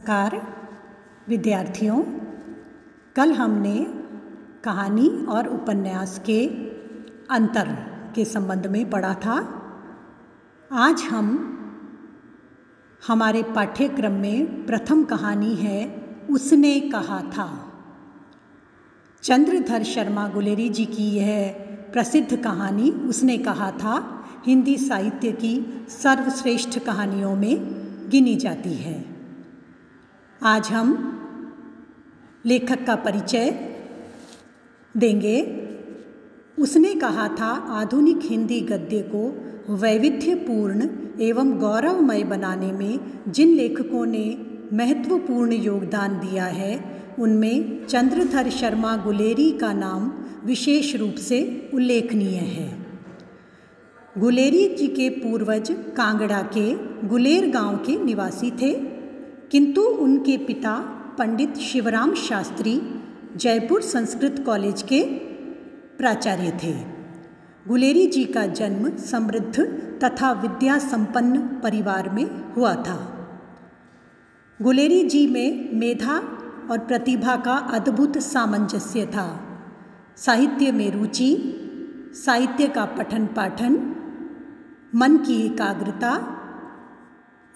नमस्कार विद्यार्थियों, कल हमने कहानी और उपन्यास के अंतर के संबंध में पढ़ा था। आज हम हमारे पाठ्यक्रम में प्रथम कहानी है उसने कहा था। चंद्रधर शर्मा गुलेरी जी की यह प्रसिद्ध कहानी उसने कहा था हिंदी साहित्य की सर्वश्रेष्ठ कहानियों में गिनी जाती है। आज हम लेखक का परिचय देंगे। उसने कहा था आधुनिक हिंदी गद्य को वैविध्यपूर्ण एवं गौरवमय बनाने में जिन लेखकों ने महत्वपूर्ण योगदान दिया है उनमें चंद्रधर शर्मा गुलेरी का नाम विशेष रूप से उल्लेखनीय है। गुलेरी जी के पूर्वज कांगड़ा के गुलेर गांव के निवासी थे, किंतु उनके पिता पंडित शिवराम शास्त्री जयपुर संस्कृत कॉलेज के प्राचार्य थे। गुलेरी जी का जन्म समृद्ध तथा विद्या संपन्न परिवार में हुआ था। गुलेरी जी में मेधा और प्रतिभा का अद्भुत सामंजस्य था। साहित्य में रुचि, साहित्य का पठन पाठन, मन की एकाग्रता,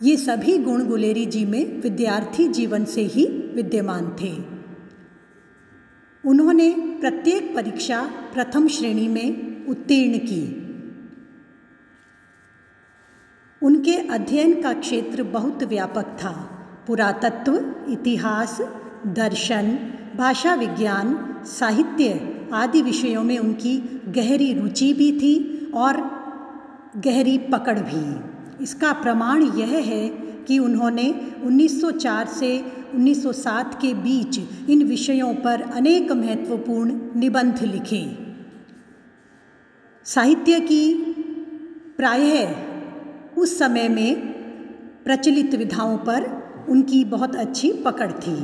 ये सभी गुण गुलेरी जी में विद्यार्थी जीवन से ही विद्यमान थे। उन्होंने प्रत्येक परीक्षा प्रथम श्रेणी में उत्तीर्ण की। उनके अध्ययन का क्षेत्र बहुत व्यापक था। पुरातत्व, इतिहास, दर्शन, भाषा विज्ञान, साहित्य आदि विषयों में उनकी गहरी रुचि भी थी और गहरी पकड़ भी। इसका प्रमाण यह है कि उन्होंने 1904 से 1907 के बीच इन विषयों पर अनेक महत्वपूर्ण निबंध लिखे। साहित्य की प्रायः उस समय में प्रचलित विधाओं पर उनकी बहुत अच्छी पकड़ थी।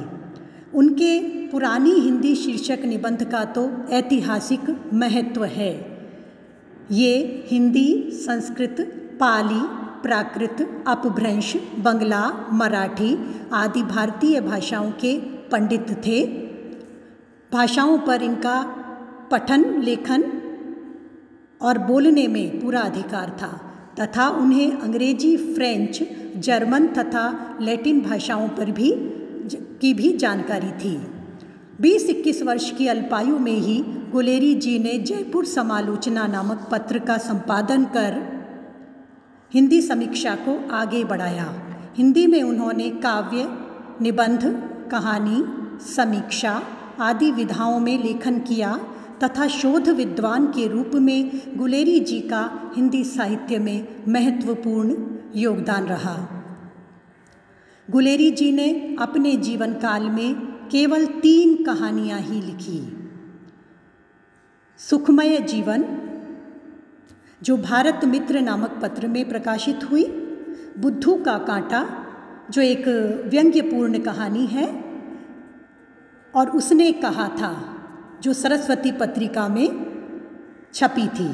उनके पुरानी हिंदी शीर्षक निबंध का तो ऐतिहासिक महत्व है। ये हिंदी, संस्कृत, पाली, प्राकृत, अपभ्रंश, बंगला, मराठी आदि भारतीय भाषाओं के पंडित थे। भाषाओं पर इनका पठन, लेखन और बोलने में पूरा अधिकार था तथा उन्हें अंग्रेजी, फ्रेंच, जर्मन तथा लैटिन भाषाओं पर भी जानकारी थी। 20-21 वर्ष की अल्पायु में ही गुलेरी जी ने जयपुर समालोचना नामक पत्र का संपादन कर हिंदी समीक्षा को आगे बढ़ाया। हिंदी में उन्होंने काव्य, निबंध, कहानी, समीक्षा आदि विधाओं में लेखन किया तथा शोध विद्वान के रूप में गुलेरी जी का हिंदी साहित्य में महत्वपूर्ण योगदान रहा। गुलेरी जी ने अपने जीवन काल में केवल 3 कहानियाँ ही लिखी। सुखमय जीवन, जो भारत मित्र नामक पत्र में प्रकाशित हुई, बुद्धू का कांटा, जो एक व्यंग्यपूर्ण कहानी है, और उसने कहा था, जो सरस्वती पत्रिका में छपी थी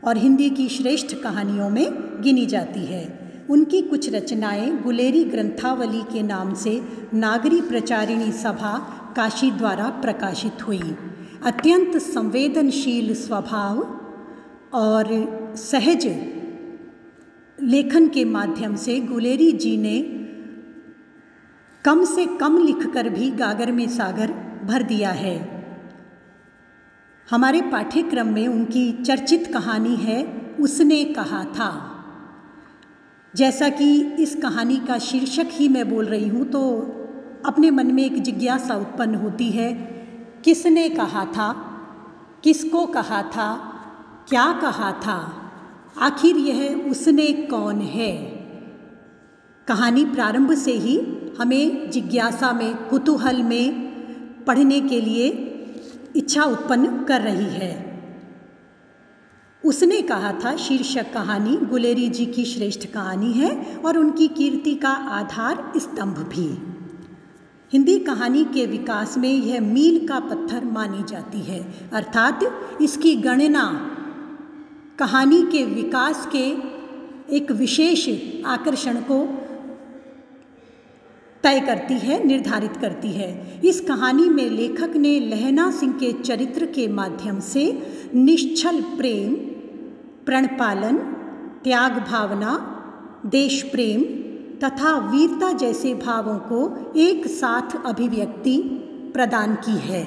और हिंदी की श्रेष्ठ कहानियों में गिनी जाती है। उनकी कुछ रचनाएं गुलेरी ग्रंथावली के नाम से नागरी प्रचारिणी सभा काशी द्वारा प्रकाशित हुई। अत्यंत संवेदनशील स्वभाव और सहज लेखन के माध्यम से गुलेरी जी ने कम से कम लिखकर भी गागर में सागर भर दिया है। हमारे पाठ्यक्रम में उनकी चर्चित कहानी है उसने कहा था। जैसा कि इस कहानी का शीर्षक ही मैं बोल रही हूँ तो अपने मन में एक जिज्ञासा उत्पन्न होती है, किसने कहा था, किसको कहा था, क्या कहा था, आखिर यह उसने कौन है। कहानी प्रारंभ से ही हमें जिज्ञासा में, कुतूहल में पढ़ने के लिए इच्छा उत्पन्न कर रही है। उसने कहा था शीर्षक कहानी गुलेरी जी की श्रेष्ठ कहानी है और उनकी कीर्ति का आधार स्तंभ भी। हिंदी कहानी के विकास में यह मील का पत्थर मानी जाती है, अर्थात इसकी गणना कहानी के विकास के एक विशेष आकर्षण को तय करती है, निर्धारित करती है। इस कहानी में लेखक ने लहना सिंह के चरित्र के माध्यम से निश्चल प्रेम, प्रणपालन, त्याग भावना, देश प्रेम तथा वीरता जैसे भावों को एक साथ अभिव्यक्ति प्रदान की है।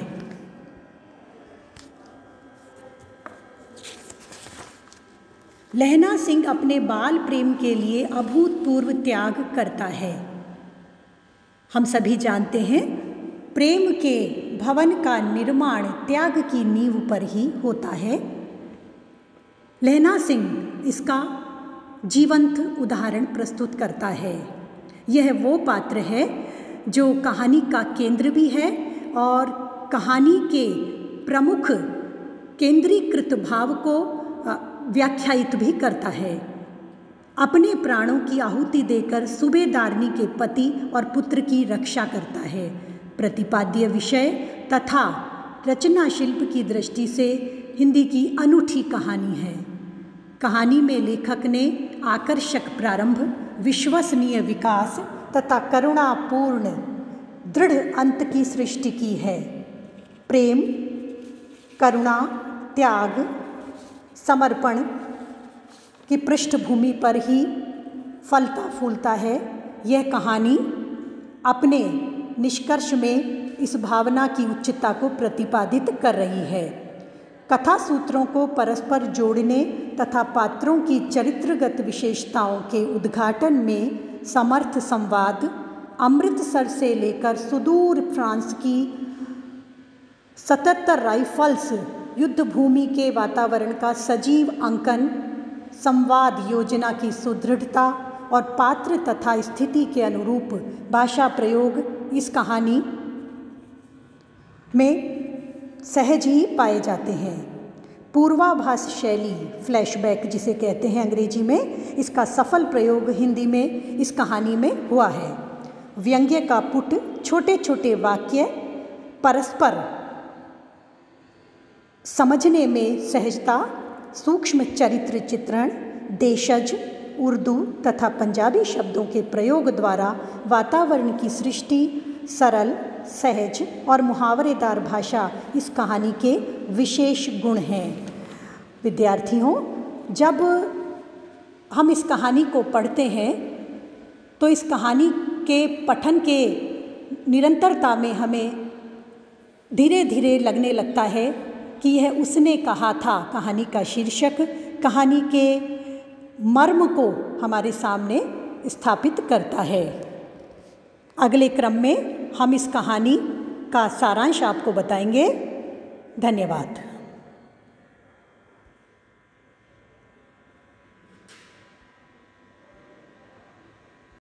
लहना सिंह अपने बाल प्रेम के लिए अभूतपूर्व त्याग करता है। हम सभी जानते हैं, प्रेम के भवन का निर्माण त्याग की नींव पर ही होता है। लहना सिंह इसका जीवंत उदाहरण प्रस्तुत करता है। यह वो पात्र है जो कहानी का केंद्र भी है और कहानी के प्रमुख केंद्रीकृत भाव को व्याख्यायित भी करता है। अपने प्राणों की आहुति देकर सूबेदारनी के पति और पुत्र की रक्षा करता है। प्रतिपाद्य विषय तथा रचना शिल्प की दृष्टि से हिंदी की अनूठी कहानी है। कहानी में लेखक ने आकर्षक प्रारंभ, विश्वसनीय विकास तथा करुणापूर्ण दृढ़ अंत की सृष्टि की है। प्रेम, करुणा, त्याग, समर्पण की पृष्ठभूमि पर ही फलता फूलता है। यह कहानी अपने निष्कर्ष में इस भावना की उच्चता को प्रतिपादित कर रही है। कथा सूत्रों को परस्पर जोड़ने तथा पात्रों की चरित्रगत विशेषताओं के उद्घाटन में समर्थ संवाद, अमृतसर से लेकर सुदूर फ्रांस की 77 राइफल्स युद्ध भूमि के वातावरण का सजीव अंकन, संवाद योजना की सुदृढ़ता और पात्र तथा स्थिति के अनुरूप भाषा प्रयोग इस कहानी में सहज ही पाए जाते हैं। पूर्वाभास शैली, फ्लैशबैक जिसे कहते हैं अंग्रेजी में, इसका सफल प्रयोग हिंदी में इस कहानी में हुआ है। व्यंग्य का पुट, छोटे छोटे वाक्य, परस्पर समझने में सहजता, सूक्ष्म चरित्र चित्रण, देशज, उर्दू तथा पंजाबी शब्दों के प्रयोग द्वारा वातावरण की सृष्टि, सरल, सहज और मुहावरेदार भाषा इस कहानी के विशेष गुण हैं। विद्यार्थियों, जब हम इस कहानी को पढ़ते हैं तो इस कहानी के पठन के निरंतरता में हमें धीरे धीरे लगने लगता है कि यह उसने कहा था। कहानी का शीर्षक कहानी के मर्म को हमारे सामने स्थापित करता है। अगले क्रम में हम इस कहानी का सारांश आपको बताएंगे। धन्यवाद।